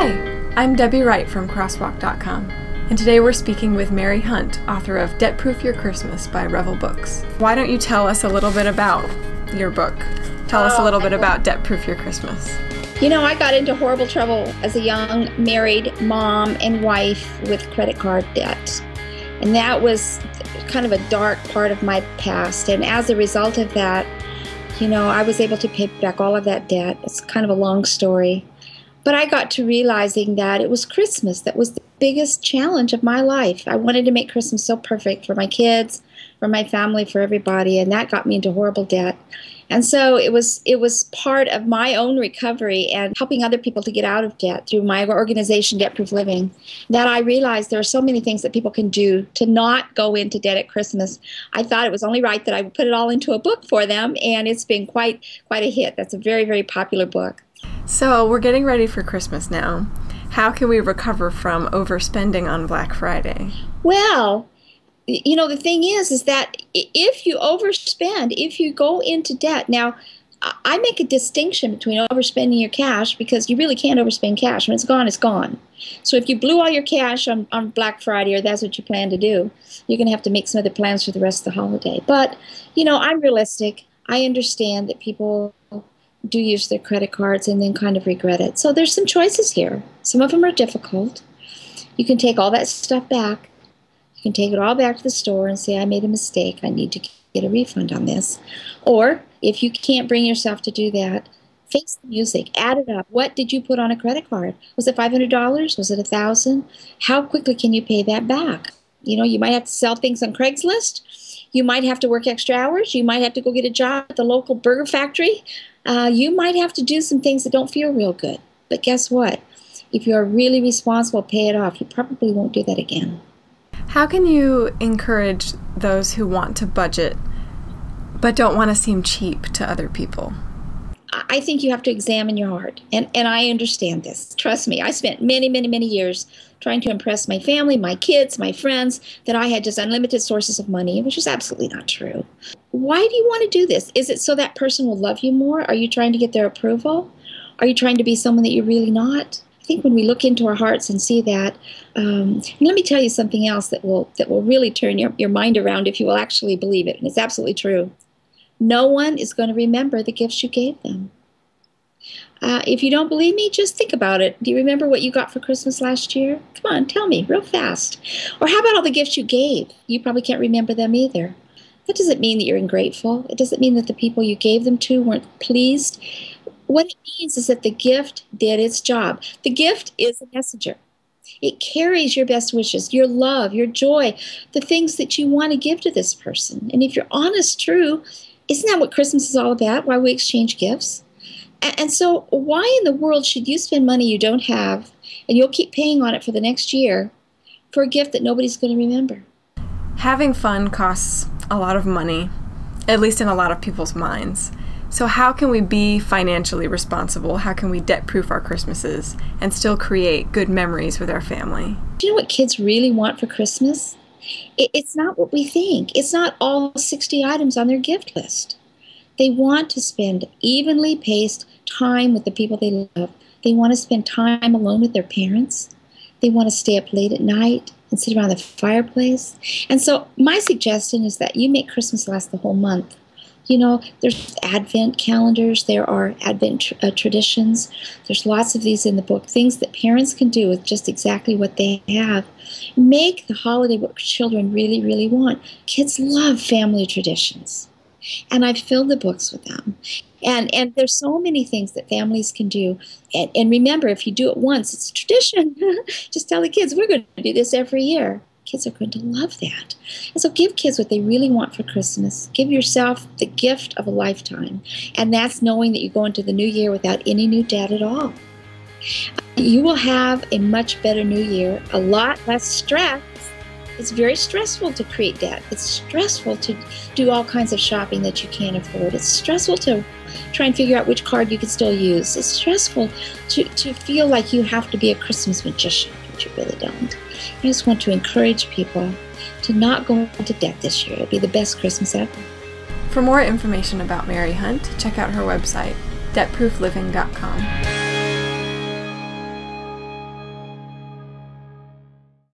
Hi, I'm Debbie Wright from Crosswalk.com, and today we're speaking with Mary Hunt, author of Debt Proof Your Christmas by Revel Books. Why don't you tell us a little bit about your book? Tell us a little bit about Debt Proof Your Christmas. You know, I got into horrible trouble as a young married mom and wife with credit card debt. And that was kind of a dark part of my past. And as a result of that, you know, I was able to pay back all of that debt. It's kind of a long story. But I got to realizing that it was Christmas that was the biggest challenge of my life. I wanted to make Christmas so perfect for my kids, for my family, for everybody, and that got me into horrible debt. And so it was part of my own recovery and helping other people to get out of debt through my organization, Debt Proof Living, that I realized there are so many things that people can do to not go into debt at Christmas. I thought it was only right that I would put it all into a book for them, and it's been quite a hit. That's a very, very popular book. So we're getting ready for Christmas now. How can we recover from overspending on Black Friday? Well, you know, the thing is that if you overspend, if you go into debt, now I make a distinction between overspending your cash, because you really can't overspend cash. When it's gone, it's gone. So if you blew all your cash on Black Friday, or that's what you plan to do, you're going to have to make some other plans for the rest of the holiday. But, you know, I'm realistic. I understand that people do use their credit cards and then kind of regret it. So there's some choices here. Some of them are difficult. You can take all that stuff back. You can take it all back to the store and say, I made a mistake. I need to get a refund on this. Or if you can't bring yourself to do that, face the music, add it up. What did you put on a credit card? Was it $500? Was it $1,000? How quickly can you pay that back? You know, you might have to sell things on Craigslist. You might have to work extra hours. You might have to go get a job at the local burger factory. You might have to do some things that don't feel real good. But guess what? If you're really responsible, pay it off. You probably won't do that again. How can you encourage those who want to budget but don't want to seem cheap to other people? I think you have to examine your heart. And I understand this. Trust me, I spent many, many, many years trying to impress my family, my kids, my friends, that I had just unlimited sources of money, which is absolutely not true. Why do you want to do this? Is it so that person will love you more? Are you trying to get their approval? Are you trying to be someone that you're really not? I think when we look into our hearts and see that, let me tell you something else that will really turn your mind around if you will actually believe it, and it's absolutely true. No one is going to remember the gifts you gave them. If you don't believe me, just think about it. Do you remember what you got for Christmas last year? Come on, tell me real fast. Or how about all the gifts you gave? You probably can't remember them either. That doesn't mean that you're ungrateful. It doesn't mean that the people you gave them to weren't pleased. What it means is that the gift did its job. The gift is a messenger. It carries your best wishes, your love, your joy, the things that you want to give to this person. And if you're honest, true, isn't that what Christmas is all about? Why we exchange gifts? And so why in the world should you spend money you don't have and you'll keep paying on it for the next year for a gift that nobody's going to remember? Having fun costs a lot of money, at least in a lot of people's minds. So how can we be financially responsible? How can we debt-proof our Christmases and still create good memories with our family? Do you know what kids really want for Christmas? It's not what we think. It's not all 60 items on their gift list. They want to spend evenly paced time with the people they love. They want to spend time alone with their parents. They want to stay up late at night and sit around the fireplace. And so my suggestion is that you make Christmas last the whole month. You know, there's Advent calendars, there are Advent traditions. There's lots of these in the book, things that parents can do with just exactly what they have. Make the holiday what children really, really want. Kids love family traditions. And I've filled the books with them. And there's so many things that families can do. And remember, if you do it once, it's a tradition. Just tell the kids, we're going to do this every year. Kids are going to love that. And so give kids what they really want for Christmas. Give yourself the gift of a lifetime. And that's knowing that you go into the new year without any new debt at all. You will have a much better new year, a lot less stress. It's very stressful to create debt. It's stressful to do all kinds of shopping that you can't afford. It's stressful to try and figure out which card you can still use. It's stressful to feel like you have to be a Christmas magician, which you really don't. I just want to encourage people to not go into debt this year. It'll be the best Christmas ever. For more information about Mary Hunt, check out her website, debtproofliving.com.